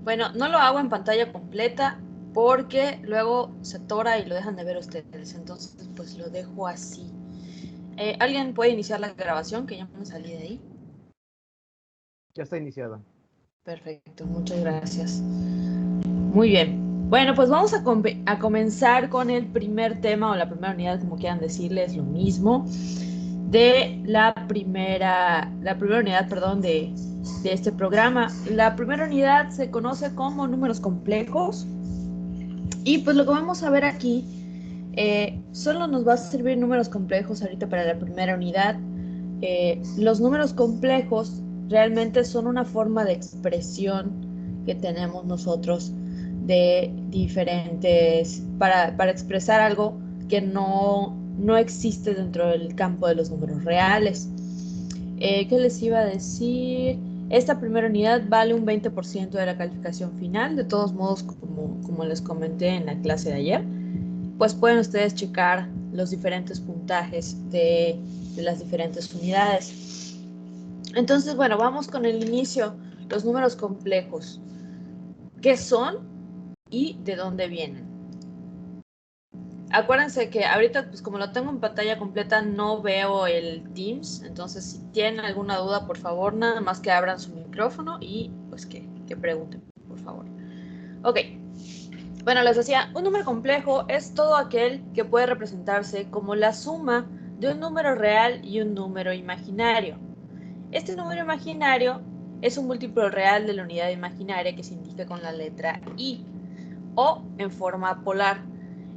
Bueno, no lo hago en pantalla completa porque luego se atora y lo dejan de ver ustedes. Entonces, pues lo dejo así. ¿Alguien puede iniciar la grabación? Que ya me salí de ahí. Ya está iniciada. Perfecto, muchas gracias. Muy bien. Bueno, pues vamos a comenzar con el primer tema o la primera unidad, como quieran decirle, es lo mismo, de la primera unidad, perdón, de este programa. La primera unidad se conoce como números complejos y pues lo que vamos a ver aquí, solo nos va a servir números complejos ahorita para la primera unidad. Los números complejos realmente son una forma de expresión que tenemos nosotros de diferentes, para expresar algo que no existe dentro del campo de los números reales. ¿Qué les iba a decir? Esta primera unidad vale un 20% de la calificación final. De todos modos, como les comenté en la clase de ayer, pues pueden ustedes checar los diferentes puntajes de las diferentes unidades. Entonces, bueno, vamos con el inicio, los números complejos. ¿Qué son y de dónde vienen? Acuérdense que ahorita, pues como lo tengo en pantalla completa, no veo el Teams. Entonces, si tienen alguna duda, por favor, nada más que abran su micrófono y pues que pregunten, por favor. Ok. Bueno, les decía, un número complejo es todo aquel que puede representarse como la suma de un número real y un número imaginario. Este número imaginario es un múltiplo real de la unidad imaginaria que se indica con la letra I o en forma polar.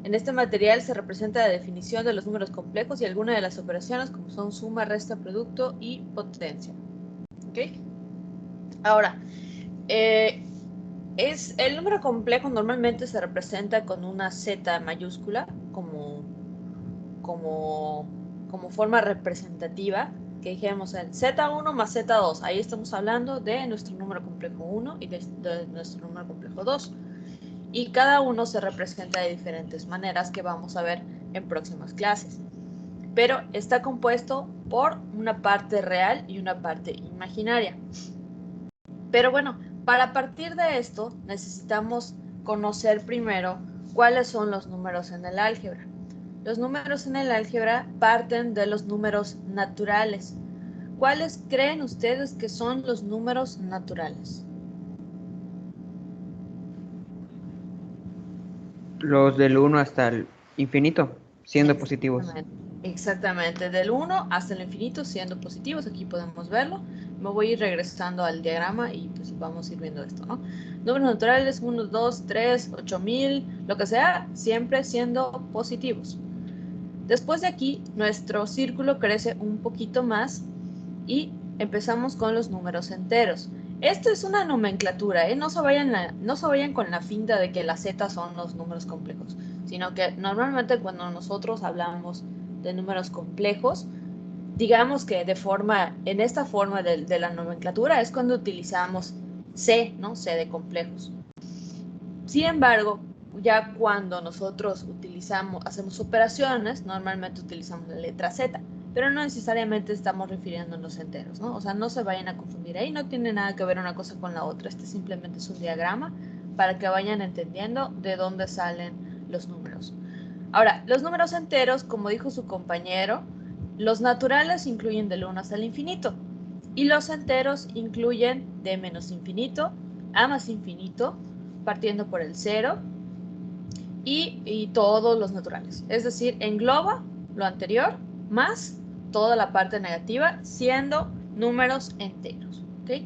En este material se representa la definición de los números complejos y algunas de las operaciones como son suma, resta, producto y potencia. ¿Ok? Ahora, el número complejo normalmente se representa con una Z mayúscula como forma representativa, que dijéramos el Z1 más Z2. Ahí estamos hablando de nuestro número complejo 1 y de nuestro número complejo 2. Y cada uno se representa de diferentes maneras que vamos a ver en próximas clases. Pero está compuesto por una parte real y una parte imaginaria. Pero bueno, para partir de esto necesitamos conocer primero cuáles son los números en el álgebra. Los números en el álgebra parten de los números naturales. ¿Cuáles creen ustedes que son los números naturales? Los del 1 hasta el infinito, siendo positivos. Exactamente, del 1 hasta el infinito siendo positivos, aquí podemos verlo. Me voy a ir regresando al diagrama y pues vamos a ir viendo esto, ¿no? Números naturales, 1, 2, 3, 8000, lo que sea, siempre siendo positivos. Después de aquí, nuestro círculo crece un poquito más y empezamos con los números enteros. Esto es una nomenclatura, ¿eh? No se vayan con la finta de que las Z son los números complejos, sino que normalmente cuando nosotros hablamos de números complejos, digamos que en esta forma de la nomenclatura es cuando utilizamos C, ¿no? C de complejos. Sin embargo, ya cuando nosotros hacemos operaciones, normalmente utilizamos la letra Z, pero no necesariamente estamos refiriéndonos enteros, ¿no? O sea, no se vayan a confundir ahí, no tiene nada que ver una cosa con la otra. Este simplemente es un diagrama para que vayan entendiendo de dónde salen los números. Ahora, los números enteros, como dijo su compañero, los naturales incluyen del 1 hasta el infinito y los enteros incluyen de menos infinito a más infinito, partiendo por el 0 y todos los naturales. Es decir, engloba lo anterior más toda la parte negativa, siendo números enteros. ¿Okay?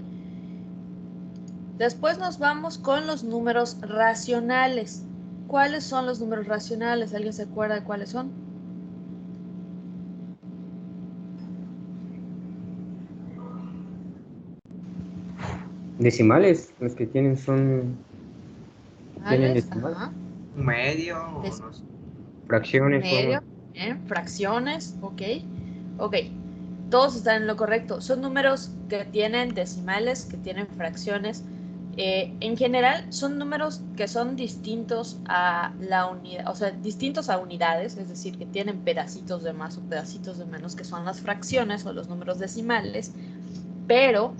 Después nos vamos con los números racionales. ¿Cuáles son los números racionales? ¿Alguien se acuerda de cuáles son? Decimales, los que tienen son... ¿Tienen decimales? Ajá. Medio o no sé. Fracciones. Medio, fracciones, ok. Ok, todos están en lo correcto. Son números que tienen decimales, que tienen fracciones. En general, son números que son distintos a la unidad, o sea, distintos a unidades, es decir, que tienen pedacitos de más o pedacitos de menos, que son las fracciones o los números decimales, pero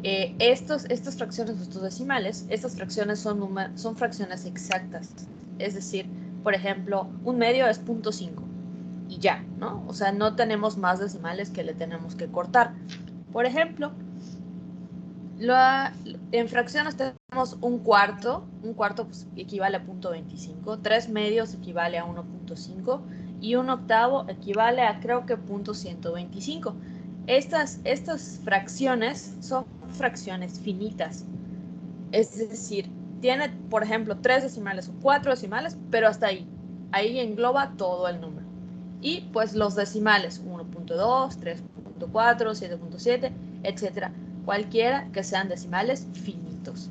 estas fracciones, estos decimales, estas fracciones son fracciones exactas. Es decir, por ejemplo, un medio es 0.5 y ya, ¿no? O sea, no tenemos más decimales que le tenemos que cortar. Por ejemplo, en fracciones tenemos un cuarto pues, equivale a 0.25, 3 medios equivale a 1.5 y un octavo equivale a creo que 0.125. Estas fracciones son fracciones finitas, es decir, tiene, por ejemplo, 3 decimales o 4 decimales, pero hasta ahí engloba todo el número. Y pues los decimales 1.2, 3.4, 7.7, etcétera, cualquiera que sean decimales finitos.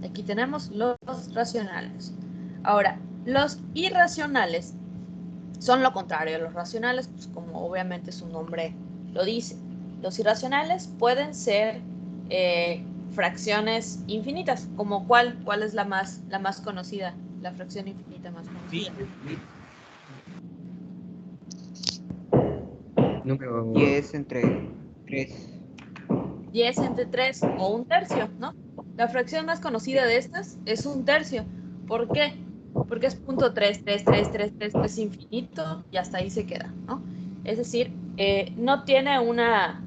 Aquí tenemos los racionales. Ahora, los irracionales son lo contrario a los racionales, pues como obviamente su nombre lo dice. Los irracionales pueden ser fracciones infinitas, como ¿cuál es la más conocida? La fracción infinita más conocida. Número 10 entre 3. 10 entre 3 o un tercio, ¿no? La fracción más conocida de estas es un tercio. ¿Por qué? Porque es 0.33333 infinito y hasta ahí se queda, ¿no? Es decir, no tiene una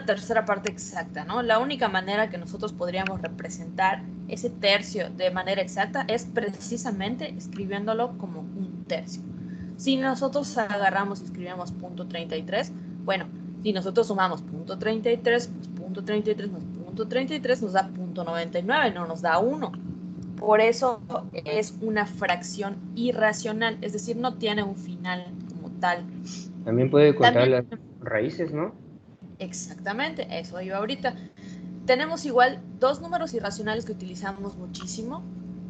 tercera parte exacta, ¿no? La única manera que nosotros podríamos representar ese tercio de manera exacta es precisamente escribiéndolo como un tercio. Si nosotros agarramos y escribimos 0.33, bueno, si nosotros sumamos 0.33, pues 0.33 más 0.33 nos da 0.99, no nos da 1. Por eso es una fracción irracional, es decir, no tiene un final como tal. También puede contar las raíces, ¿no? Exactamente, eso iba ahorita. Tenemos igual dos números irracionales que utilizamos muchísimo,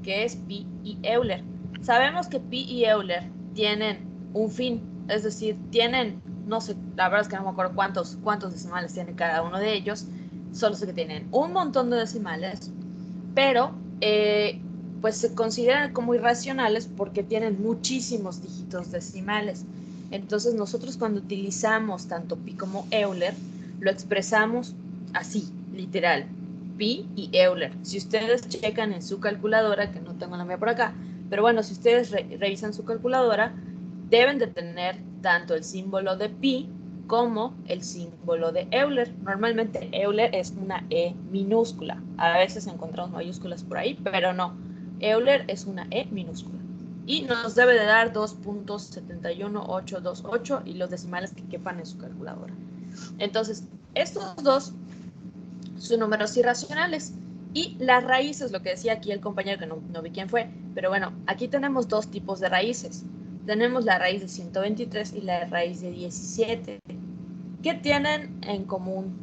que es pi y Euler. Sabemos que pi y Euler tienen un fin, es decir, tienen, no sé, la verdad es que no me acuerdo cuántos decimales tiene cada uno de ellos, solo sé que tienen un montón de decimales, pero pues se consideran como irracionales porque tienen muchísimos dígitos decimales. Entonces nosotros cuando utilizamos tanto pi como Euler, lo expresamos así, literal, pi y Euler. Si ustedes checan en su calculadora, que no tengo la mía por acá, pero bueno, si ustedes revisan su calculadora, deben de tener tanto el símbolo de pi como el símbolo de Euler. Normalmente Euler es una E minúscula. A veces encontramos mayúsculas por ahí, pero no. Euler es una E minúscula. Y nos debe de dar 2.71828 y los decimales que quepan en su calculadora. Entonces, estos dos son números irracionales. Y las raíces, lo que decía aquí el compañero, que no vi quién fue, pero bueno, aquí tenemos dos tipos de raíces. Tenemos la raíz de 123 y la raíz de 17. ¿Qué tienen en común?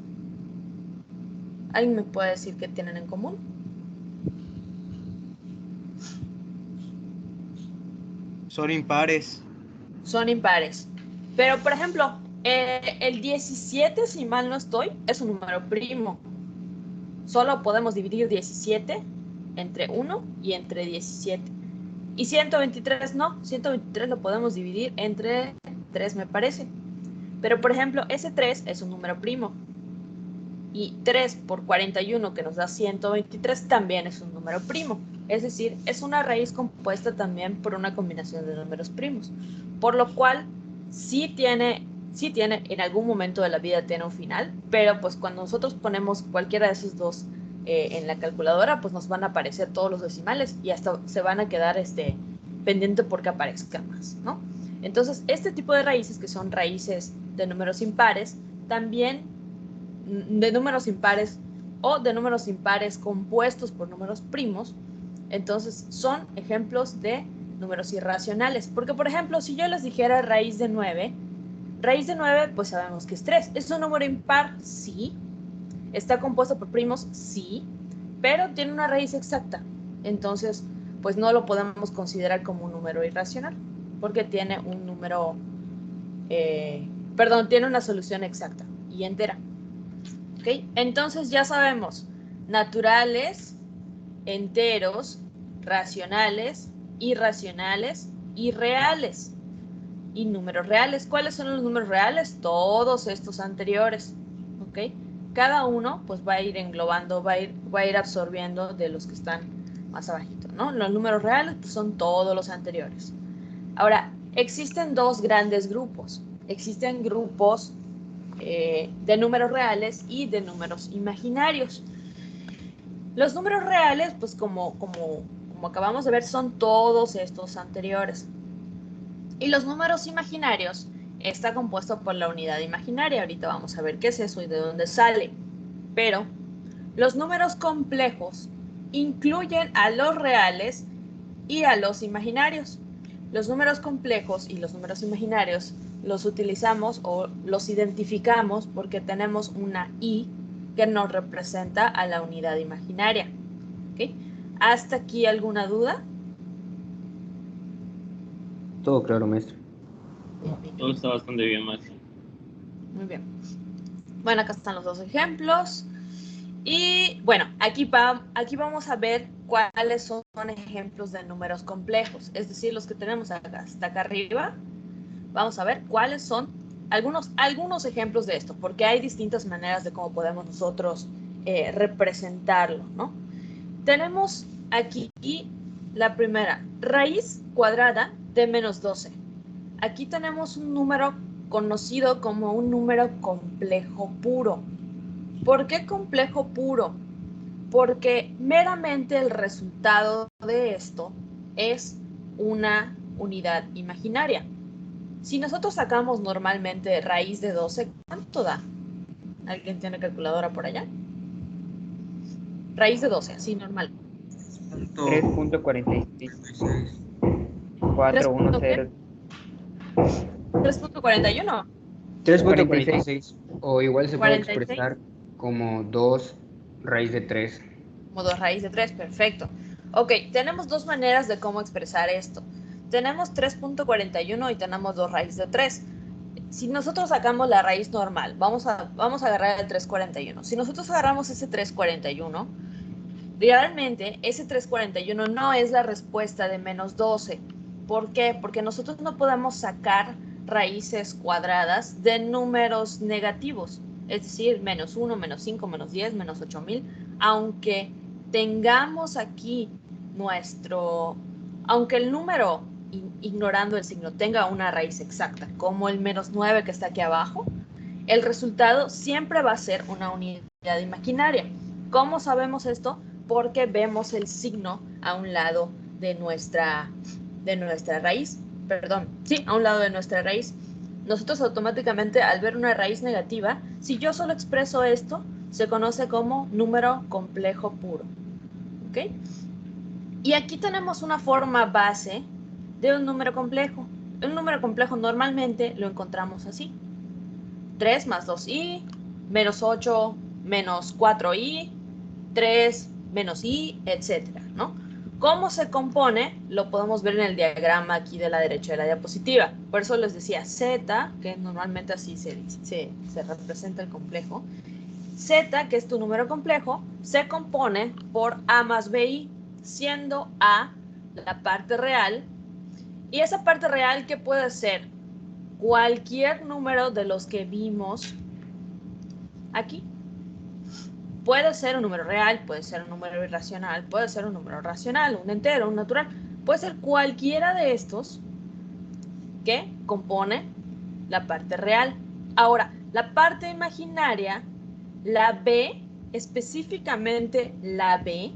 ¿Alguien me puede decir qué tienen en común? Son impares. Son impares. Pero, por ejemplo, el 17, si mal no estoy, es un número primo. Solo podemos dividir 17 entre 1 y entre 17. Y 123 no, 123 lo podemos dividir entre 3, me parece. Pero, por ejemplo, ese 3 es un número primo. Y 3 por 41, que nos da 123, también es un número primo. Es decir, es una raíz compuesta también por una combinación de números primos. Por lo cual, sí tiene, en algún momento de la vida tiene un final, pero pues cuando nosotros ponemos cualquiera de esos dos en la calculadora, pues nos van a aparecer todos los decimales y hasta se van a quedar pendiente porque aparezcan más, ¿no? Entonces, este tipo de raíces, que son raíces de números impares, también de números impares o de números impares compuestos por números primos, entonces son ejemplos de números irracionales. Porque, por ejemplo, si yo les dijera raíz de 9, pues sabemos que es 3. ¿Es un número impar? Sí. ¿Está compuesto por primos? Sí. Pero tiene una raíz exacta. Entonces, pues no lo podemos considerar como un número irracional, porque tiene un número, tiene una solución exacta y entera. ¿Okay? Entonces ya sabemos, naturales, enteros, racionales, irracionales y reales. Y números reales. ¿Cuáles son los números reales? Todos estos anteriores. ¿Ok? cada uno pues va a ir englobando, va a ir absorbiendo de los que están más abajito, ¿no? Los números reales pues, son todos los anteriores. Ahora, existen dos grandes grupos. Existen grupos de números reales y de números imaginarios. Los números reales, pues como acabamos de ver, son todos estos anteriores. Y los números imaginarios está compuesto por la unidad imaginaria. Ahorita vamos a ver qué es eso y de dónde sale. Pero los números complejos incluyen a los reales y a los imaginarios. Los números complejos y los números imaginarios los utilizamos o los identificamos porque tenemos una I que nos representa a la unidad imaginaria. ¿Okay? ¿Hasta aquí alguna duda? Todo claro, maestro. Todo está bastante bien, maestro. Muy bien. Bueno, acá están los dos ejemplos. Y bueno, aquí vamos a ver cuáles son ejemplos de números complejos. Es decir, los que tenemos acá, hasta acá arriba. Vamos a ver cuáles son algunos ejemplos de esto, porque hay distintas maneras de cómo podemos nosotros representarlo, ¿no? Tenemos aquí la primera, raíz cuadrada de menos 12. Aquí tenemos un número conocido como un número complejo puro. ¿Por qué complejo puro? Porque meramente el resultado de esto es una unidad imaginaria. Si nosotros sacamos normalmente raíz de 12, ¿cuánto da? ¿Alguien tiene calculadora por allá? Raíz de 12, así normal. 3.46. 410. 3.41. 3.46. O igual se puede 46. expresar como 2 raíz de 3. Como 2 raíz de 3, perfecto. Ok, tenemos dos maneras de cómo expresar esto. Tenemos 3.41 y tenemos 2 raíz de 3. Si nosotros sacamos la raíz normal, vamos a agarrar el 341. Si nosotros agarramos ese 341, realmente ese 341 no es la respuesta de menos 12. ¿Por qué? Porque nosotros no podemos sacar raíces cuadradas de números negativos. Es decir, menos 1, menos 5, menos 10, menos 8000. Aunque tengamos aquí aunque el número, ignorando el signo, tenga una raíz exacta, como el menos 9 que está aquí abajo, el resultado siempre va a ser una unidad imaginaria. ¿Cómo sabemos esto? Porque vemos el signo a un lado de nuestra raíz. Perdón, sí, a un lado de nuestra raíz. Nosotros automáticamente, al ver una raíz negativa, si yo solo expreso esto, se conoce como número complejo puro. ¿Ok? Y aquí tenemos una forma base de un número complejo. Un número complejo normalmente lo encontramos así. 3 más 2i, menos 8, menos 4i, 3, menos i, etcétera, ¿no? ¿Cómo se compone? Lo podemos ver en el diagrama aquí de la derecha de la diapositiva. Por eso les decía z, que normalmente así se representa el complejo. Z, que es tu número complejo, se compone por a más bi, siendo a la parte real. Y esa parte real, ¿qué puede ser? Cualquier número de los que vimos aquí. Puede ser un número real, puede ser un número irracional, puede ser un número racional, un entero, un natural. Puede ser cualquiera de estos que compone la parte real. Ahora, la parte imaginaria, la B, específicamente la B,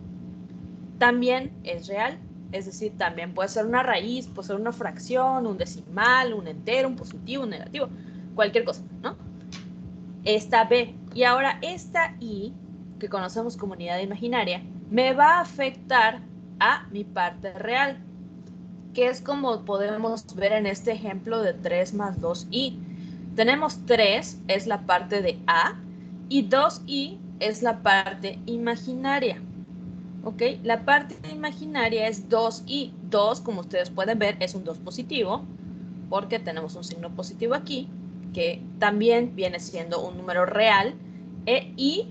también es real. Es decir, también puede ser una raíz, puede ser una fracción, un decimal, un entero, un positivo, un negativo, cualquier cosa, ¿no? Esta B. Y ahora esta I, que conocemos como unidad imaginaria, me va a afectar a mi parte real, que es como podemos ver en este ejemplo de 3 más 2i. Tenemos 3, es la parte de A, y 2i es la parte imaginaria. ¿Ok? La parte imaginaria es 2i. 2, como ustedes pueden ver, es un 2 positivo, porque tenemos un signo positivo aquí, que también viene siendo un número real, y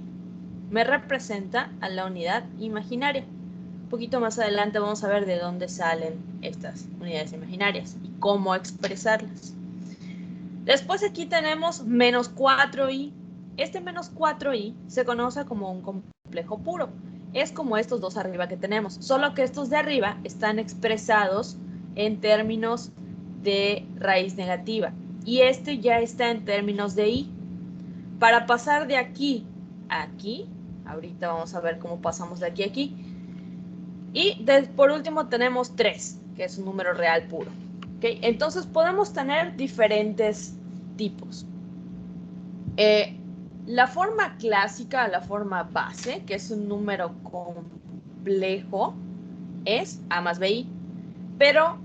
me representa a la unidad imaginaria. Un poquito más adelante vamos a ver de dónde salen estas unidades imaginarias y cómo expresarlas. Después aquí tenemos menos 4i. Este menos 4i se conoce como un complejo puro. Es como estos dos arriba que tenemos, solo que estos de arriba están expresados en términos de raíz negativa y este ya está en términos de i. Para pasar de aquí a aquí, ahorita vamos a ver cómo pasamos de aquí a aquí. Y por último tenemos 3, que es un número real puro. ¿Okay? Entonces podemos tener diferentes tipos. La forma clásica, la forma base, que es un número complejo, es A más BI. Pero,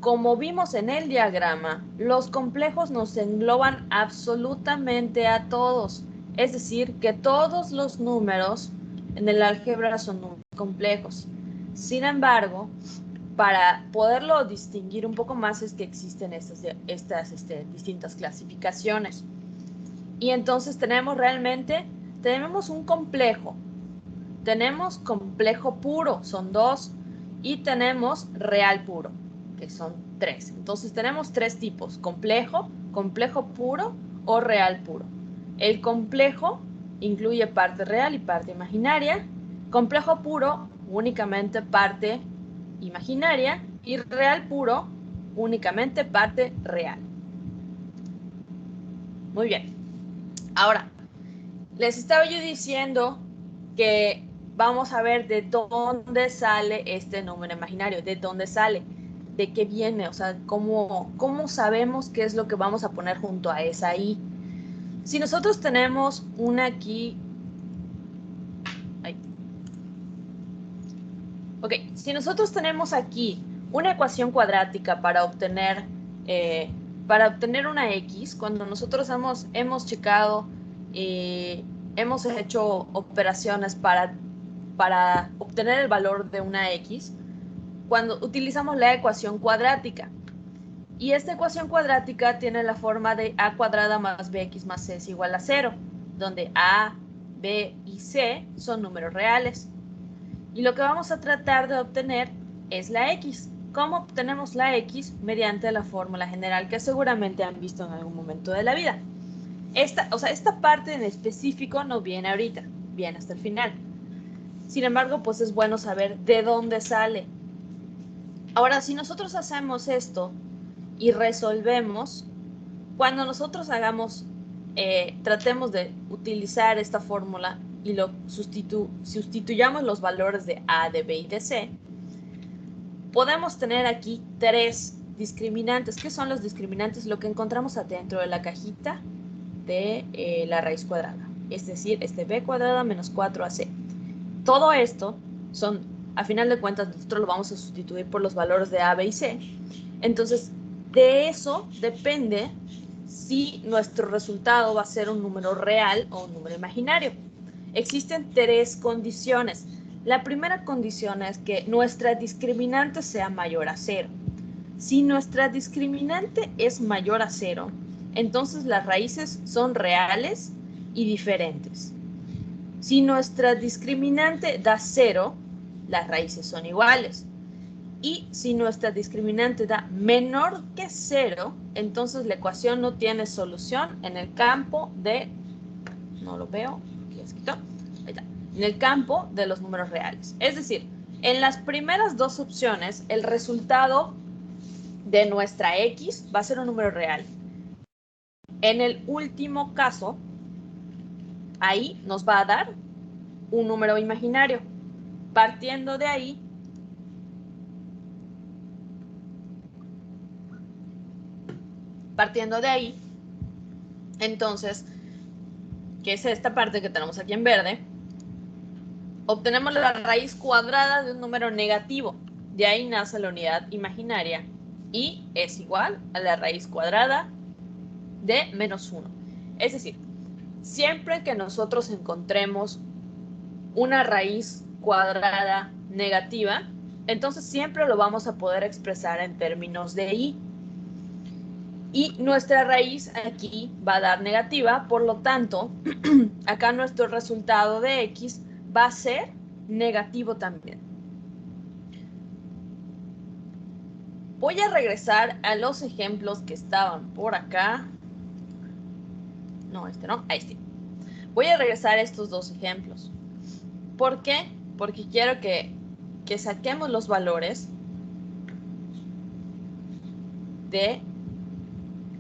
como vimos en el diagrama, los complejos nos engloban absolutamente a todos. Es decir, que todos los números en el álgebra son números complejos. Sin embargo, para poderlo distinguir un poco más es que existen estas distintas clasificaciones. Y entonces tenemos un complejo. Tenemos complejo puro, son 2, y tenemos real puro, que son 3. Entonces tenemos 3 tipos, complejo, complejo puro o real puro. El complejo incluye parte real y parte imaginaria. Complejo puro, únicamente parte imaginaria, y real puro, únicamente parte real. Muy bien. Ahora, les estaba yo diciendo que vamos a ver de dónde sale este número imaginario, de dónde sale, de qué viene, o sea, cómo sabemos qué es lo que vamos a poner junto a esa i. Si nosotros tenemos una aquí, si nosotros tenemos aquí una ecuación cuadrática para obtener una x, cuando nosotros hemos checado, hemos hecho operaciones para obtener el valor de una x, cuando utilizamos la ecuación cuadrática. Y esta ecuación cuadrática tiene la forma de a cuadrada más bx más c es igual a 0, donde a, b y c son números reales. Y lo que vamos a tratar de obtener es la x. ¿Cómo obtenemos la x? Mediante la fórmula general que seguramente han visto en algún momento de la vida. Esta parte en específico no viene ahorita, viene hasta el final. Sin embargo, pues es bueno saber de dónde sale. Ahora, si nosotros hacemos esto y resolvemos, cuando nosotros tratemos de utilizar esta fórmula y sustituyamos los valores de A, de B y de C, podemos tener aquí 3 discriminantes. ¿Qué son los discriminantes? Lo que encontramos adentro de la cajita de la raíz cuadrada. Es decir, b cuadrada menos 4ac. Todo esto son, a final de cuentas, nosotros lo vamos a sustituir por los valores de A, B y C. Entonces, de eso depende si nuestro resultado va a ser un número real o un número imaginario. Existen 3 condiciones. La primera condición es que nuestra discriminante sea mayor a 0. Si nuestra discriminante es mayor a 0, entonces las raíces son reales y diferentes. Si nuestra discriminante da 0, las raíces son iguales. Y si nuestra discriminante da menor que 0, entonces la ecuación no tiene solución en el campo de, no lo veo, aquí escrito, ahí está, en el campo de los números reales. Es decir, en las primeras 2 opciones, el resultado de nuestra x va a ser un número real. En el último caso, ahí nos va a dar un número imaginario. Partiendo de ahí, entonces, que es esta parte que tenemos aquí en verde, obtenemos la raíz cuadrada de un número negativo. De ahí nace la unidad imaginaria y es igual a la raíz cuadrada de menos 1. Es decir, siempre que nosotros encontremos una raíz cuadrada negativa, entonces siempre lo vamos a poder expresar en términos de i. Y nuestra raíz aquí va a dar negativa, por lo tanto, acá nuestro resultado de x va a ser negativo también. Voy a regresar a los ejemplos que estaban por acá. No, este no, a este. Voy a regresar a estos dos ejemplos. ¿Por qué? Porque quiero que saquemos los valores de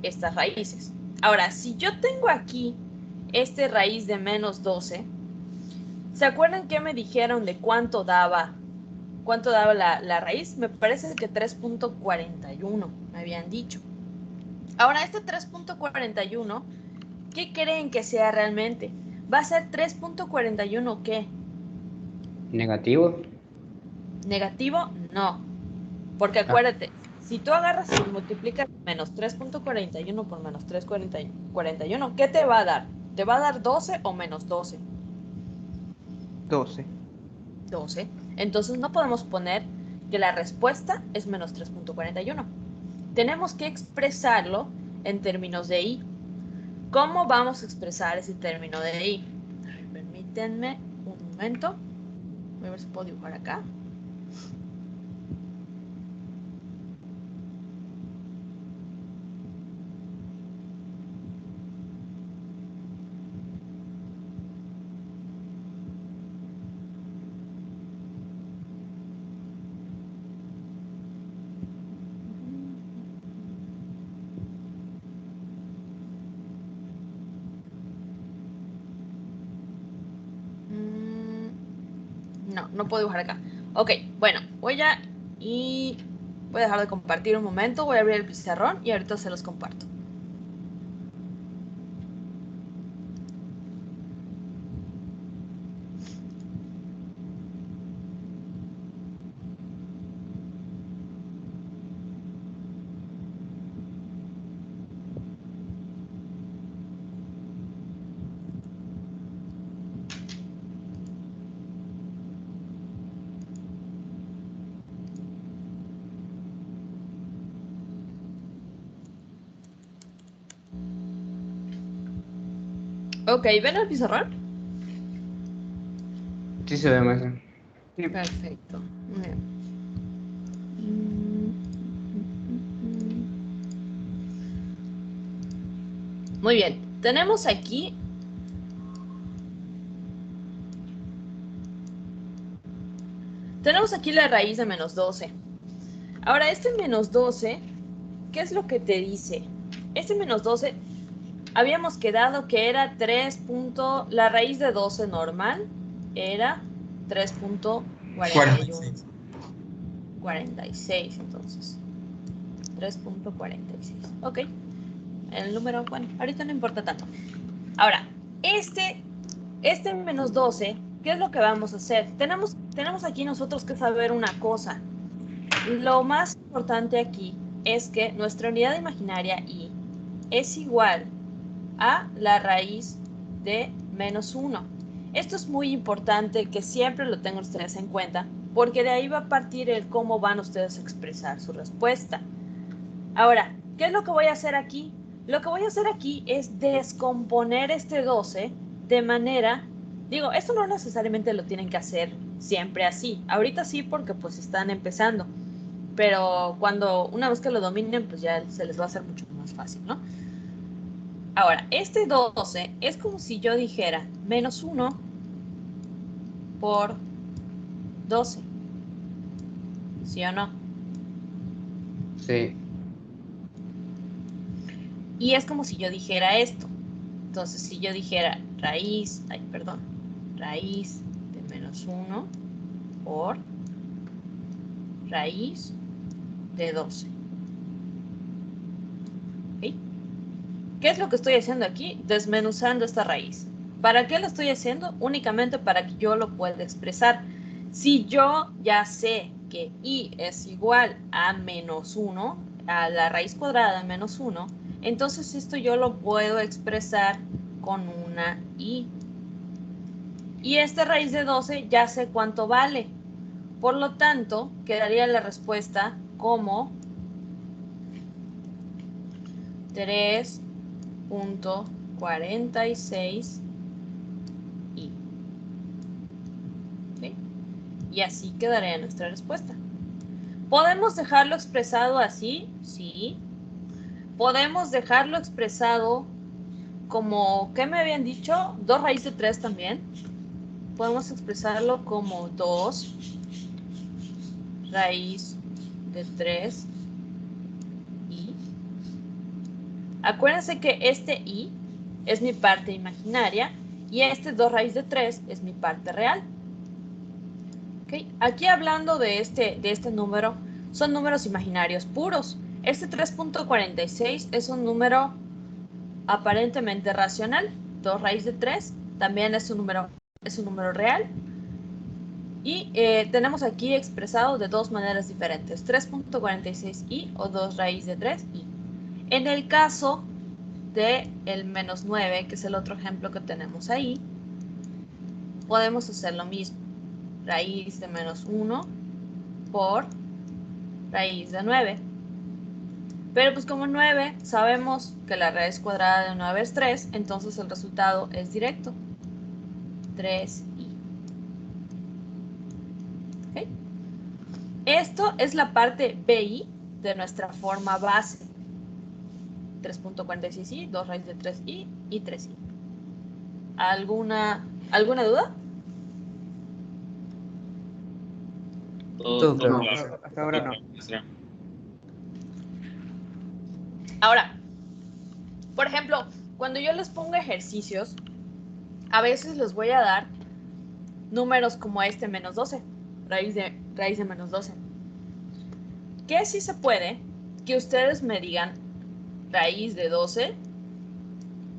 estas raíces. Ahora, si yo tengo aquí este raíz de menos 12, ¿se acuerdan que me dijeron de cuánto daba la raíz? Me parece que 3.41 me habían dicho. Ahora, este 3.41, ¿qué creen que sea realmente? ¿Va a ser 3.41 qué? ¿Negativo? ¿Negativo? No. Porque acuérdate, si tú agarras y multiplicas menos 3.41 por menos 3.41, ¿qué te va a dar? ¿Te va a dar 12 o menos 12? 12. 12. Entonces no podemos poner que la respuesta es menos 3.41. Tenemos que expresarlo en términos de i. ¿Cómo vamos a expresar ese término de i? Permítanme un momento. Voy a ver si puedo dibujar acá. No puedo dibujar acá. Ok, bueno, voy a dejar de compartir un momento, voy a abrir el pizarrón y ahorita se los comparto. Ok, ¿ven el pizarrón? Sí se ve, maestra. Sí. Perfecto. Muy bien. Muy bien. Tenemos aquí la raíz de menos 12. Ahora, este menos 12, ¿qué es lo que te dice? Este menos 12, habíamos quedado que era 3. La raíz de 12 normal era 3.41. 46, entonces. 3.46. Ok. El número, bueno, ahorita no importa tanto. Ahora, este menos 12, ¿qué es lo que vamos a hacer? Tenemos aquí nosotros que saber una cosa. Lo más importante aquí es que nuestra unidad imaginaria i es igual a la raíz de menos 1. Esto es muy importante que siempre lo tengan ustedes en cuenta, porque de ahí va a partir el cómo van ustedes a expresar su respuesta. Ahora, ¿qué es lo que voy a hacer aquí? Lo que voy a hacer aquí es descomponer este 12 de manera, digo, esto no necesariamente lo tienen que hacer siempre así. Ahorita sí porque pues están empezando, pero una vez que lo dominen, pues ya se les va a hacer mucho más fácil, ¿no? Ahora, este 12 es como si yo dijera menos 1 por 12. ¿Sí o no? Sí. Y es como si yo dijera esto. Entonces, si yo dijera raíz de menos 1 por raíz de 12. ¿Okay? ¿Qué es lo que estoy haciendo aquí? Desmenuzando esta raíz. ¿Para qué lo estoy haciendo? Únicamente para que yo lo pueda expresar. Si yo ya sé que i es igual a menos 1, a la raíz cuadrada de menos 1, entonces esto yo lo puedo expresar con una i. Y esta raíz de 12 ya sé cuánto vale. Por lo tanto, quedaría la respuesta como 3.46 i. ¿Sí? Y así quedaría nuestra respuesta. ¿Podemos dejarlo expresado así? Sí. ¿Podemos dejarlo expresado como, ¿qué me habían dicho? 2 raíz de 3 también. Podemos expresarlo como 2 raíz de 3 i. Acuérdense que este i es mi parte imaginaria y este 2 raíz de 3 es mi parte real. ¿Okay? Aquí hablando de este número, son números imaginarios puros. Este 3.46 es un número aparentemente racional. 2 raíz de 3 también es un número real. Y tenemos aquí expresado de dos maneras diferentes, 3.46i o 2 raíz de 3i. En el caso de el menos 9, que es el otro ejemplo que tenemos ahí, podemos hacer lo mismo. Raíz de menos 1 por raíz de 9. Pero pues como 9 sabemos que la raíz cuadrada de 9 es 3, entonces el resultado es directo. 3i. ¿Okay? Esto es la parte BI de nuestra forma base. 3.46i, 2 raíz de 3i y 3i. ¿Alguna duda? Todo No, claro. hasta ahora no. Ahora, por ejemplo, cuando yo les pongo ejercicios, a veces les voy a dar números como este, menos 12, raíz de menos 12. ¿Qué sí se puede? Que ustedes me digan raíz de 12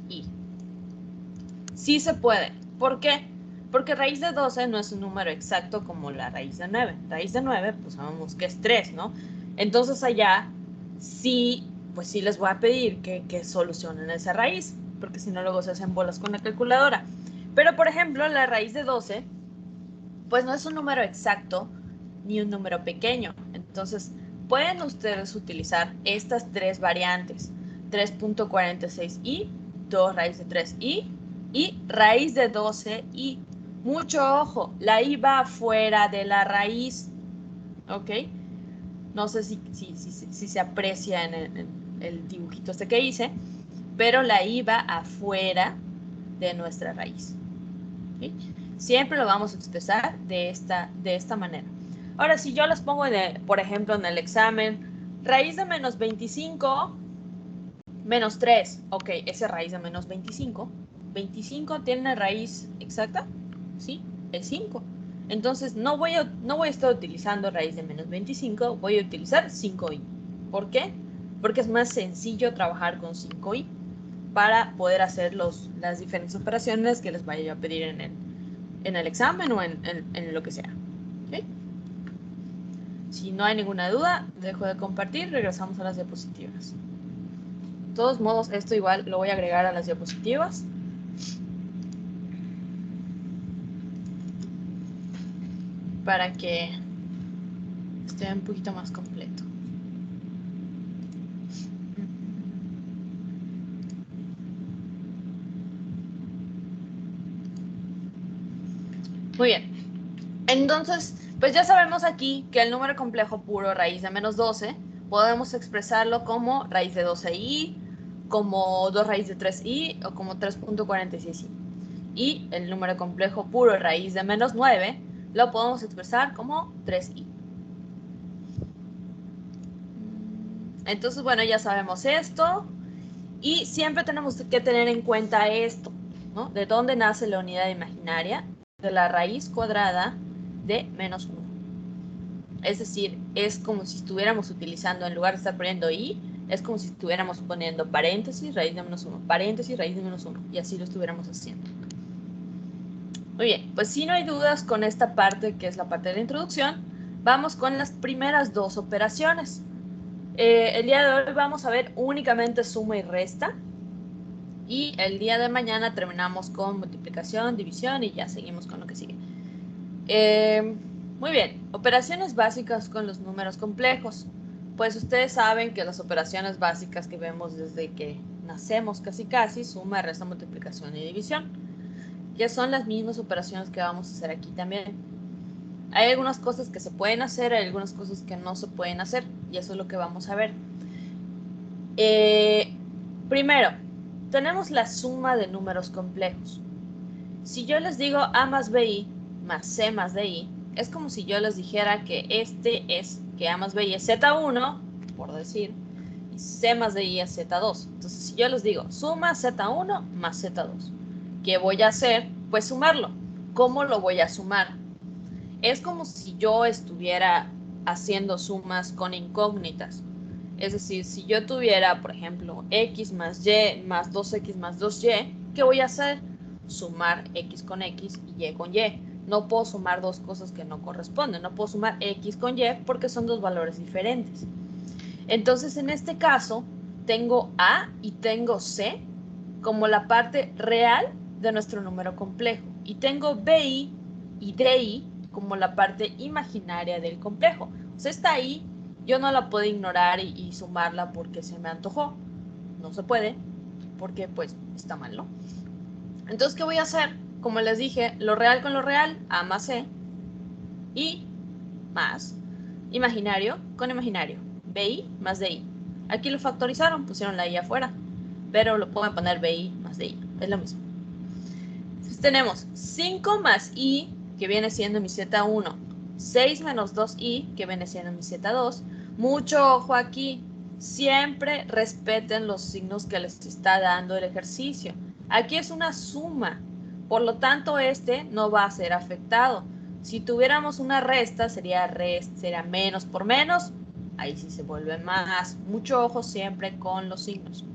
y. Sí se puede. ¿Por qué? Porque raíz de 12 no es un número exacto como la raíz de 9. Raíz de 9, pues sabemos que es 3, ¿no? Entonces allá sí, pues sí les voy a pedir que solucionen esa raíz, porque si no luego se hacen bolas con la calculadora. Pero, por ejemplo, la raíz de 12, pues no es un número exacto ni un número pequeño. Entonces, pueden ustedes utilizar estas tres variantes. 3.46i, 2 raíz de 3i y raíz de 12i. Mucho ojo, la i va afuera de la raíz. ¿Ok? No sé si se aprecia en el dibujito este que hice, pero la i va afuera de nuestra raíz. ¿Okay? Siempre lo vamos a expresar de esta manera. Ahora, si yo les pongo, por ejemplo, en el examen, raíz de menos 25, menos 3. Ok, esa raíz de menos 25. 25 tiene raíz exacta, ¿sí? Es 5. Entonces, no voy a estar utilizando raíz de menos 25, voy a utilizar 5i. ¿Por qué? Porque es más sencillo trabajar con 5i para poder hacer las diferentes operaciones que les vaya a pedir en el examen o en lo que sea. ¿Okay? Si no hay ninguna duda, dejo de compartir, regresamos a las diapositivas. De todos modos, esto igual lo voy a agregar a las diapositivas. Para que esté un poquito más completo. Muy bien. Entonces, pues ya sabemos aquí que el número complejo puro raíz de menos 12 podemos expresarlo como raíz de 12i, como 2 raíz de 3i o como 3.46i. Y el número complejo puro raíz de menos 9 lo podemos expresar como 3i. Entonces, bueno, ya sabemos esto. Y siempre tenemos que tener en cuenta esto, ¿no? ¿De dónde nace la unidad imaginaria? De la raíz cuadrada de menos 1. Es decir, es como si estuviéramos utilizando, en lugar de estar poniendo i, es como si estuviéramos poniendo paréntesis, raíz de menos 1, paréntesis, raíz de menos 1, y así lo estuviéramos haciendo. Muy bien, pues si no hay dudas con esta parte, que es la parte de la introducción, vamos con las primeras dos operaciones. El día de hoy vamos a ver únicamente suma y resta, y el día de mañana terminamos con multiplicación, división, y ya seguimos con lo que sigue. Muy bien, operaciones básicas con los números complejos. Pues ustedes saben que las operaciones básicas que vemos desde que nacemos casi, suma, resta, multiplicación y división, ya son las mismas operaciones que vamos a hacer aquí también. Hay algunas cosas que se pueden hacer, hay algunas cosas que no se pueden hacer, y eso es lo que vamos a ver. Primero, tenemos la suma de números complejos. Si yo les digo A más BI más C más DI, es como si yo les dijera que que A más BI es Z1, por decir, y C más DI es Z2. Entonces, si yo les digo suma Z1 más Z2, ¿qué voy a hacer? Pues sumarlo. ¿Cómo lo voy a sumar? Es como si yo estuviera haciendo sumas con incógnitas. Es decir, si yo tuviera, por ejemplo, X más Y más 2X más 2Y, ¿qué voy a hacer? Sumar X con X y Y con Y. No puedo sumar dos cosas que no corresponden. No puedo sumar X con Y porque son dos valores diferentes. Entonces, en este caso, tengo A y tengo C como la parte real de nuestro número complejo. Y tengo BI y DI como la parte imaginaria del complejo. O sea, esta I yo no la puedo ignorar y sumarla porque se me antojó. No se puede, porque pues está mal, ¿no? Entonces, ¿qué voy a hacer? Como les dije, lo real con lo real, A más C, y más imaginario con imaginario, BI más DI. Aquí lo factorizaron, pusieron la I afuera, pero lo pueden poner BI más DI, es lo mismo. Entonces tenemos 5 más I, que viene siendo mi Z1, 6 menos 2I, que viene siendo mi Z2. Mucho ojo aquí, siempre respeten los signos que les está dando el ejercicio. Aquí es una suma, por lo tanto este no va a ser afectado. Si tuviéramos una resta, sería menos por menos, ahí sí se vuelve más. Mucho ojo siempre con los signos.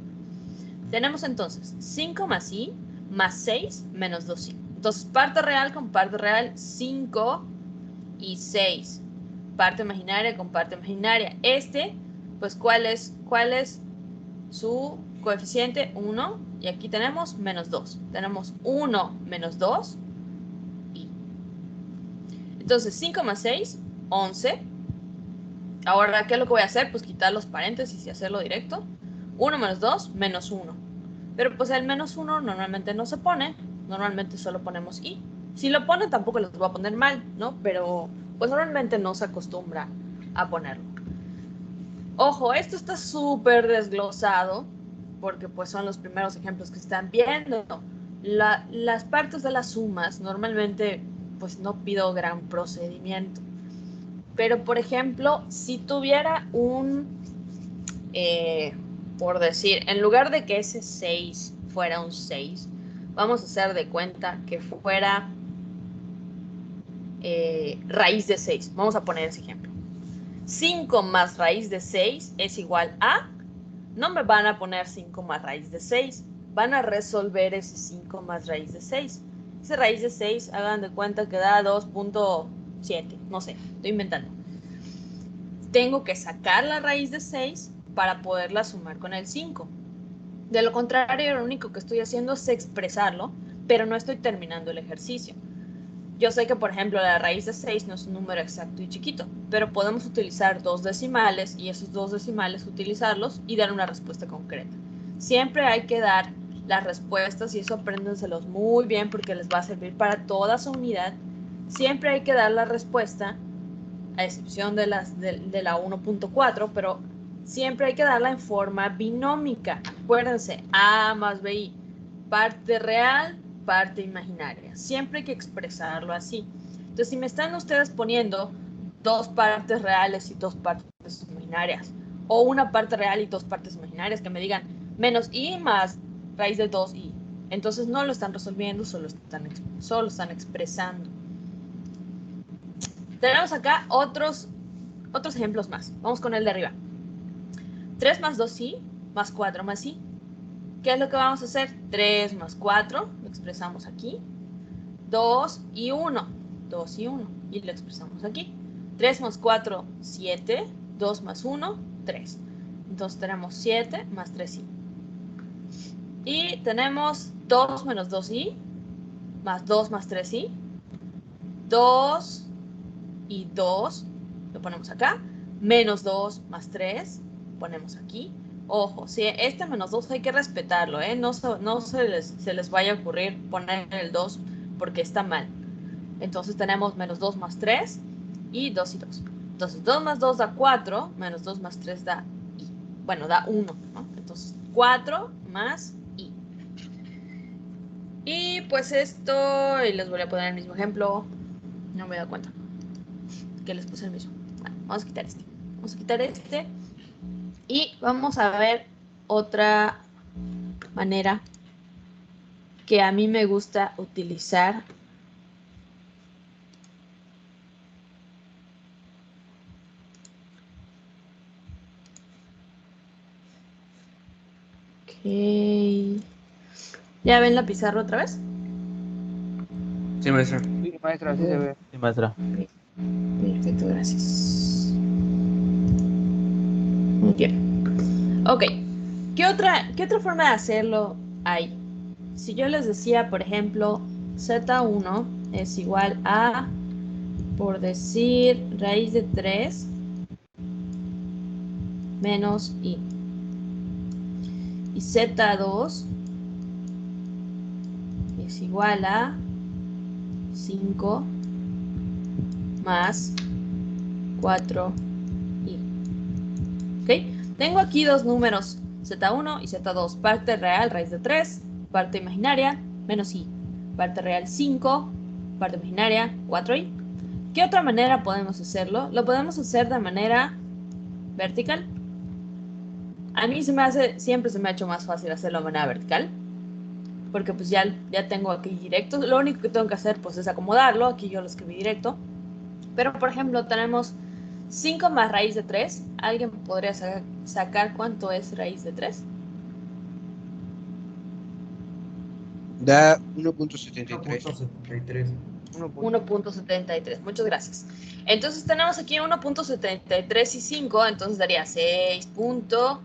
Tenemos entonces 5 más I más 6 menos 2I. Entonces, parte real con parte real, 5 y 6. Parte imaginaria con parte imaginaria. Pues, ¿cuál es su coeficiente? 1. Y aquí tenemos menos 2. Tenemos 1 menos 2. Y. Entonces, 5 más 6, 11. Ahora, ¿qué es lo que voy a hacer? Pues quitar los paréntesis y hacerlo directo. 1 menos 2, menos 1. Pero pues el menos 1 normalmente no se pone. Normalmente solo ponemos I. Si lo ponen tampoco les voy a poner mal, ¿no? Pero pues normalmente no se acostumbra a ponerlo. Ojo, esto está súper desglosado porque pues son los primeros ejemplos que están viendo. Las partes de las sumas normalmente pues no pido gran procedimiento. Pero por ejemplo, si tuviera por decir, en lugar de que ese 6 fuera un 6, vamos a hacer de cuenta que fuera raíz de 6. Vamos a poner ese ejemplo. 5 más raíz de 6 es igual a, no me van a poner 5 más raíz de 6, van a resolver ese 5 más raíz de 6. Ese raíz de 6, hagan de cuenta que da 2.7, no sé, estoy inventando. Tengo que sacar la raíz de 6 para poderla sumar con el 5. De lo contrario, lo único que estoy haciendo es expresarlo, pero no estoy terminando el ejercicio. Yo sé que, por ejemplo, la raíz de 6 no es un número exacto y chiquito, pero podemos utilizar 2 decimales y esos 2 decimales utilizarlos y dar una respuesta concreta. Siempre hay que dar las respuestas y eso apréndanselos muy bien porque les va a servir para toda su unidad. Siempre hay que dar la respuesta, a excepción de la 1.4, pero siempre hay que darla en forma binómica. Acuérdense, A más BI, parte real, parte imaginaria. Siempre hay que expresarlo así. Entonces, si me están ustedes poniendo 2 partes reales y 2 partes imaginarias, o una parte real y 2 partes imaginarias, que me digan menos I más raíz de 2I, entonces no lo están resolviendo, solo están expresando. Tenemos acá otros ejemplos más. Vamos con el de arriba. 3 más 2i más 4 más i. ¿Qué es lo que vamos a hacer? 3 más 4, lo expresamos aquí. 2 y 1. 2 y 1. Y lo expresamos aquí. 3 más 4, 7. 2 más 1, 3. Entonces tenemos 7 más 3i. Y tenemos 2 menos 2i más 2 más 3i. 2 y 2, lo ponemos acá. Menos 2 más 3, ponemos aquí. Ojo, si este menos 2 hay que respetarlo, ¿eh? No se les vaya a ocurrir poner el 2 porque está mal. Entonces tenemos menos 2 más 3 y 2 y 2. Entonces 2 más 2 da 4, menos 2 más 3 da i. Bueno, da 1, ¿no? Entonces 4 más i. pues esto, y les voy a poner el mismo ejemplo. No me he dado cuenta que les puse el mismo. Bueno, vamos a quitar este. Vamos a quitar este. Y vamos a ver otra manera que a mí me gusta utilizar. Ok. ¿Ya ven la pizarra otra vez? Sí, maestra. Sí, maestra, así se ve. Sí, maestra. Perfecto, gracias. Muy bien. Ok. ¿Qué otra forma de hacerlo hay? Si yo les decía, por ejemplo, Z1 es igual a, por decir, raíz de 3 menos I. Y Z2 es igual a 5 más 4i. ¿Ok? Tengo aquí dos números, Z1 y Z2. Parte real, raíz de 3. Parte imaginaria, menos i. Parte real, 5. Parte imaginaria, 4i. ¿Qué otra manera podemos hacerlo? Lo podemos hacer de manera vertical. A mí siempre se me ha hecho más fácil hacerlo de manera vertical. Porque pues ya tengo aquí directo. Lo único que tengo que hacer pues es acomodarlo. Aquí yo lo escribí directo. Pero por ejemplo tenemos 5 más raíz de 3. ¿Alguien podría sacar cuánto es raíz de 3? Da 1.73. 1.73. 1.73. Muchas gracias. Entonces tenemos aquí 1.73 y 5. Entonces daría 6.73.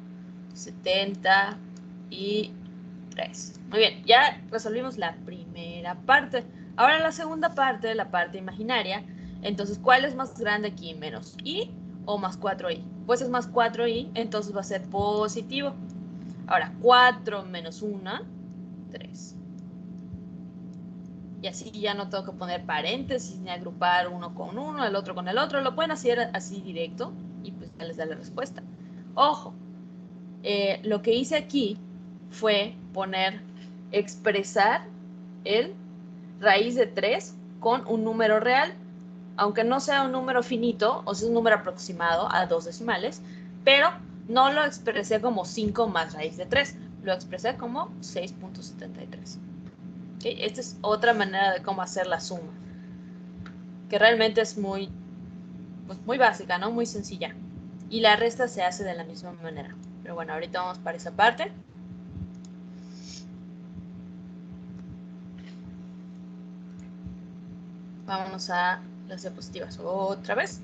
Muy bien, ya resolvimos la primera parte. Ahora la segunda parte, la parte imaginaria. Entonces, ¿cuál es más grande aquí? ¿Menos i o más 4i? Pues es más 4i, entonces va a ser positivo. Ahora, 4 menos 1, 3. Y así ya no tengo que poner paréntesis ni agrupar uno con uno, el otro con el otro. Lo pueden hacer así directo y pues ya les da la respuesta. Ojo, lo que hice aquí fue expresar el raíz de 3 con un número real, aunque no sea un número finito, o sea, un número aproximado a 2 decimales, pero no lo expresé como 5 más raíz de 3, lo expresé como 6.73. ¿Okay? Esta es otra manera de cómo hacer la suma, que realmente es muy básica, ¿no? Muy sencilla. Y la resta se hace de la misma manera. Pero bueno, ahorita vamos para esa parte. Vámonos a las diapositivas otra vez.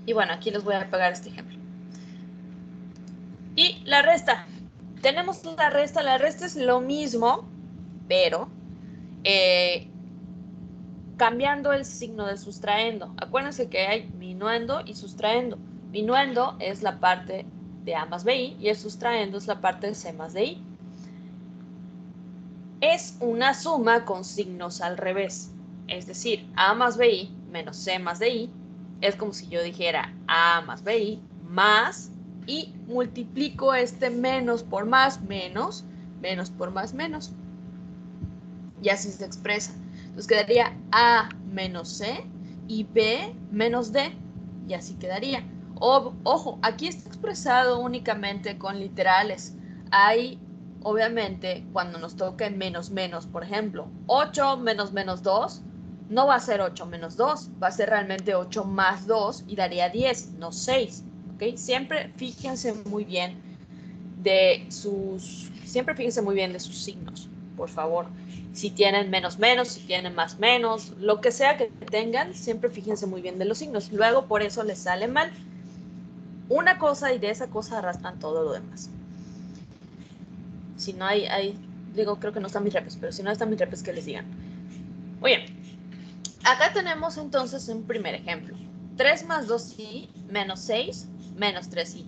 Y bueno, aquí les voy a pegar este ejemplo. Y la resta. Tenemos la resta. La resta es lo mismo, pero cambiando el signo del sustraendo. Acuérdense que hay minuendo y sustraendo. Minuendo es la parte de A más BI y el sustraendo es la parte de C más DI. Es una suma con signos al revés. Es decir, A más BI menos C más DI es como si yo dijera A más BI más y multiplico este menos por más, menos por más, menos. Y así se expresa. Entonces quedaría A menos C y B menos D. Y así quedaría. Ojo, aquí está expresado únicamente con literales. Hay, obviamente, cuando nos toque menos, por ejemplo, 8 menos 2, no va a ser 8 menos 2, va a ser realmente 8 más 2 y daría 10, no 6. ¿Okay? Siempre fíjense muy bien de sus signos, por favor. Si tienen menos, si tienen más, lo que sea que tengan, siempre fíjense muy bien de los signos. Luego, por eso les sale mal. Una cosa y de esa cosa arrastran todo lo demás. Si no creo que no están mis repes, pero si no están mis repes, que les digan. Muy bien. Acá tenemos entonces un primer ejemplo. 3 más 2i menos 6 menos 3i.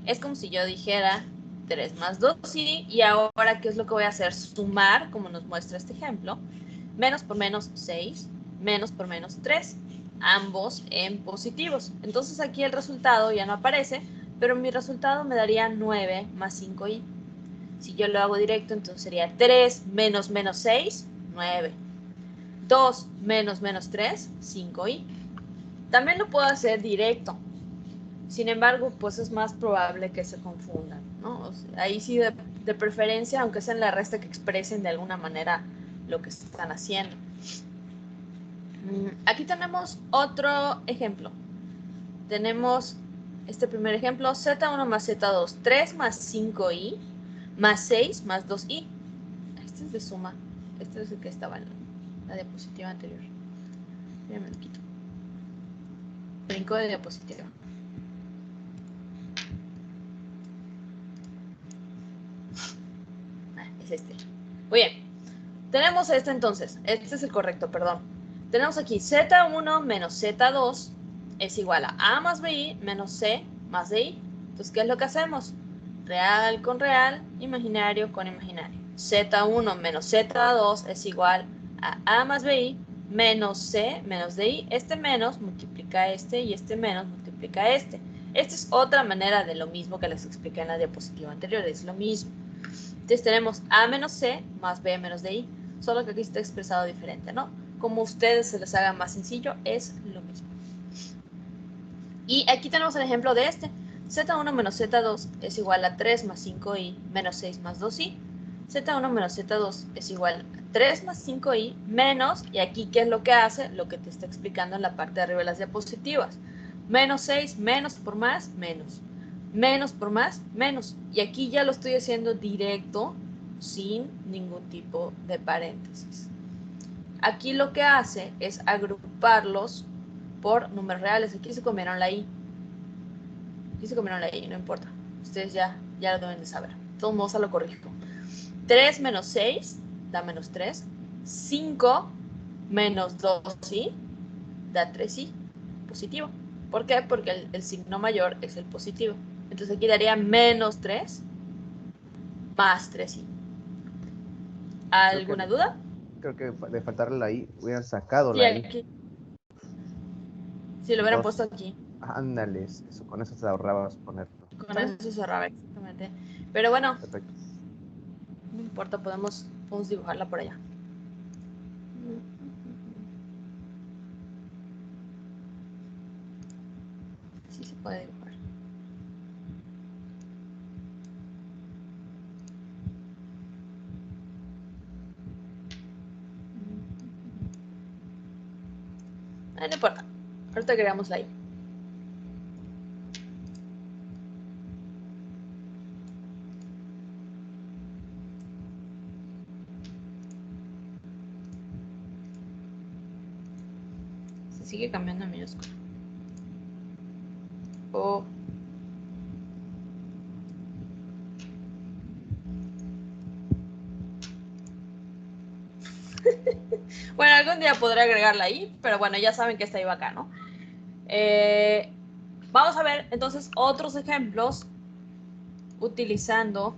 Es como si yo dijera 3 más 2i y ahora, ¿qué es lo que voy a hacer? Sumar, como nos muestra este ejemplo. Menos por menos 6, menos por menos 3, ambos en positivos. Entonces aquí el resultado ya no aparece, pero mi resultado me daría 9 más 5i. Si yo lo hago directo, entonces sería 3 menos menos 6, 9. 2 menos menos 3, 5i. También lo puedo hacer directo. Sin embargo, pues es más probable que se confundan, ¿no? O sea, ahí sí de preferencia, aunque sea en la resta, que expresen de alguna manera lo que están haciendo. Aquí tenemos otro ejemplo. Tenemos este primer ejemplo, z1 más z2, 3 más 5i, más 6 más 2i. Este es de suma. Este es el que estaba en la diapositiva anterior. Ya me lo quito. Brinco de diapositiva. Es este. Muy bien. Tenemos este entonces. Este es el correcto, perdón. Tenemos aquí z1 menos z2 es igual a a más bi menos c más di. Entonces, ¿qué es lo que hacemos? Real con real, imaginario con imaginario. z1 menos z2 es igual a a más bi menos c menos di. Este menos multiplica este y este menos multiplica este. Esta es otra manera de lo mismo que les expliqué en la diapositiva anterior. Es lo mismo. Entonces tenemos a menos c más b menos di. Solo que aquí está expresado diferente, ¿no? Como a ustedes se les haga más sencillo, es lo mismo. Y aquí tenemos el ejemplo de este. z1 menos z2 es igual a 3 más 5i menos 6 más 2i. z1 menos z2 es igual a 3 más 5i menos, y aquí ¿qué es lo que hace? Lo que te está explicando en la parte de arriba de las diapositivas. Menos 6, menos por más, menos. Menos por más, menos. Y aquí ya lo estoy haciendo directo, sin ningún tipo de paréntesis. Aquí lo que hace es agruparlos por números reales. Aquí se comieron la i. Aquí se comieron la i, no importa. Ustedes ya lo deben de saber. De todos modos, lo corrijo. 3 menos 6 da menos 3. 5 menos 2i da 3i. Positivo. ¿Por qué? Porque el signo mayor es el positivo. Entonces aquí daría menos 3 más 3i. ¿Alguna duda? Creo que de faltarle la I, hubieran sacado Sí, la I. aquí. Si lo hubieran puesto aquí. Ándales, eso, con eso te ahorrabas ponerlo. Con eso se cerraba exactamente. Pero bueno, Perfecto. no importa, podemos dibujarla por allá. Sí se puede dibujar. No importa. Ahorita agregamos la I. Se sigue cambiando en minúscula. O bueno, algún día podré agregarla ahí, pero bueno, ya saben que esta iba acá, ¿no? Vamos a ver entonces otros ejemplos utilizando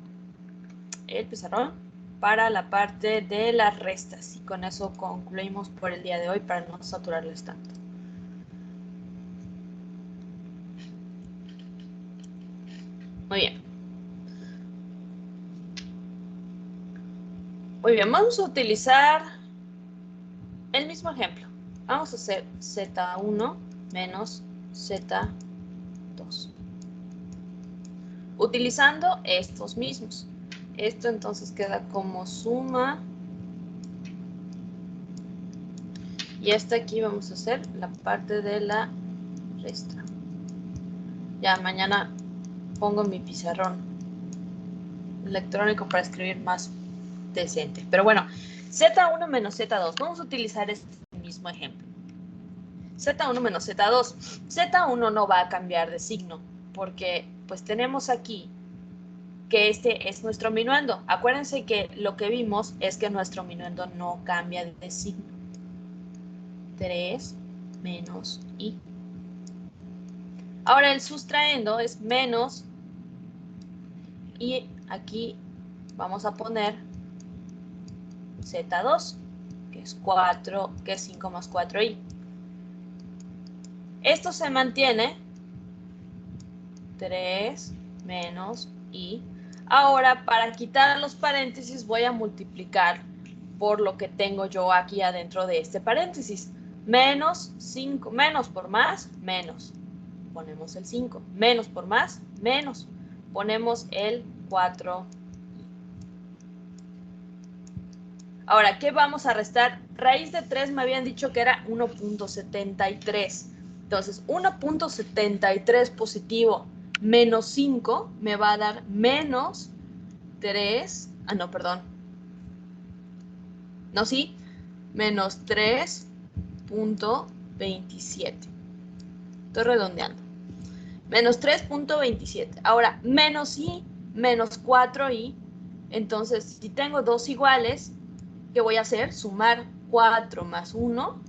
el pizarrón para la parte de las restas. Y con eso concluimos por el día de hoy para no saturarles tanto. Muy bien. Muy bien, vamos a utilizar el mismo ejemplo. Vamos a hacer Z1 menos Z2. Utilizando estos mismos. Esto entonces queda como suma. Y esta aquí vamos a hacer la parte de la resta. Ya mañana pongo mi pizarrón electrónico para escribir más decente. Pero bueno, Z1 menos Z2. Vamos a utilizar este mismo ejemplo. Z1 menos Z2. Z1 no va a cambiar de signo porque pues tenemos aquí que este es nuestro minuendo. Acuérdense que lo que vimos es que nuestro minuendo no cambia de signo. 3 menos i. Ahora el sustraendo es menos y aquí vamos a poner Z2, que es 4, que es 5 más 4i. Esto se mantiene 3 menos i. Ahora, para quitar los paréntesis, voy a multiplicar por lo que tengo yo aquí adentro de este paréntesis. Menos 5, menos por más, menos. Ponemos el 5. Menos por más, menos. Ponemos el 4. Ahora, ¿qué vamos a restar? Raíz de 3 me habían dicho que era 1.73. Entonces, 1.73 positivo menos 5 me va a dar menos 3. Ah, no, perdón. No, sí. Menos 3.27. Estoy redondeando. Menos 3.27. Ahora, menos i, menos 4i. Entonces, si tengo dos iguales, ¿qué voy a hacer? Sumar 4 más 1,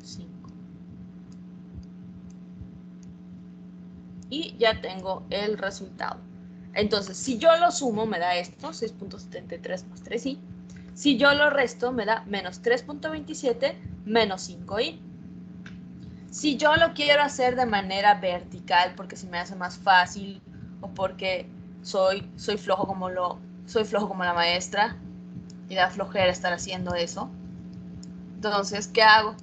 5. Y ya tengo el resultado. Entonces, si yo lo sumo, me da esto, 6.73 más 3i. Si yo lo resto, me da menos 3.27 menos 5i. Si yo lo quiero hacer de manera vertical, porque se me hace más fácil, o porque soy flojo como la maestra, y da flojera estar haciendo eso. Entonces, ¿qué hago?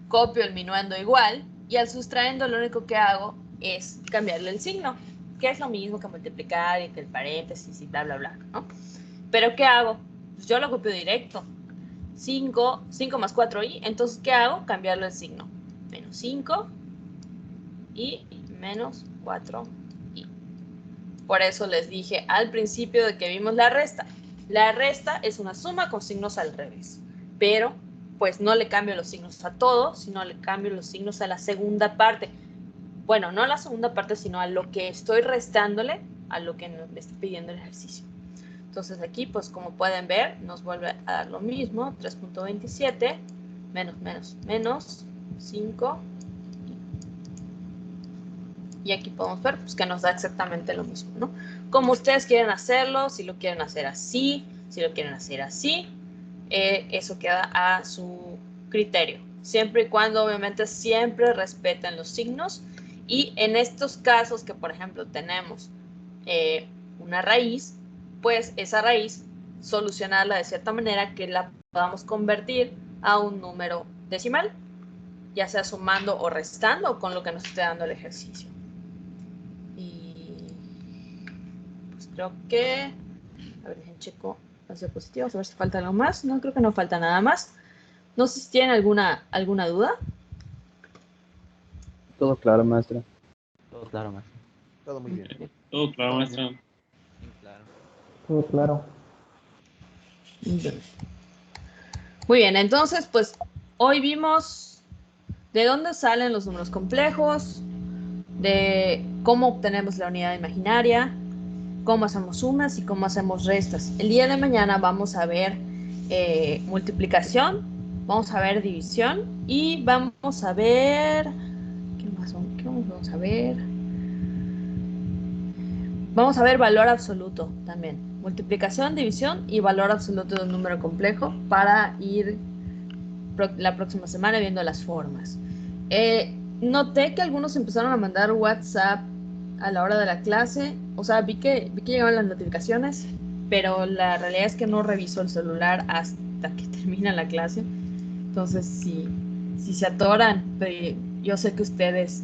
Copio el minuendo igual, y al sustraendo lo único que hago es cambiarle el signo, que es lo mismo que multiplicar y que el paréntesis y bla, bla, bla, ¿no? Pero ¿qué hago? Pues yo lo copio directo. 5 más 4i, entonces ¿qué hago? Cambiarle el signo. Menos 5 y menos 4i. Por eso les dije al principio de que vimos la resta. La resta es una suma con signos al revés, pero pues no le cambio los signos a todo, sino le cambio los signos a la segunda parte. Bueno, no a la segunda parte, sino a lo que estoy restándole, a lo que me está pidiendo el ejercicio. Entonces aquí, pues como pueden ver, nos vuelve a dar lo mismo, 3.27 menos 5. Y aquí podemos ver pues, que nos da exactamente lo mismo, ¿no? Como ustedes quieren hacerlo, si lo quieren hacer así, si lo quieren hacer así, eso queda a su criterio. Siempre y cuando, obviamente, siempre respeten los signos. Y en estos casos que, por ejemplo, tenemos una raíz, pues esa raíz, solucionarla de cierta manera que la podamos convertir a un número decimal, ya sea sumando o restando o con lo que nos esté dando el ejercicio. Y pues creo que, a ver, checo las diapositivas, a ver si falta algo más. No, creo que no falta nada más. No sé si tienen alguna duda. Todo claro, maestra. Todo claro, maestro. Todo muy bien. Todo claro, maestra. Claro. Todo claro. Muy bien, entonces, pues, hoy vimos de dónde salen los números complejos, de cómo obtenemos la unidad imaginaria, cómo hacemos sumas y cómo hacemos restas. El día de mañana vamos a ver multiplicación, vamos a ver división y vamos a ver... ¿Qué más vamos a ver? Vamos a ver valor absoluto también. Multiplicación, división y valor absoluto de un número complejo para ir la próxima semana viendo las formas. Noté que algunos empezaron a mandar WhatsApp a la hora de la clase. O sea, vi que llegaban las notificaciones, pero la realidad es que no reviso el celular hasta que termina la clase. Entonces, si se atoran, yo sé que ustedes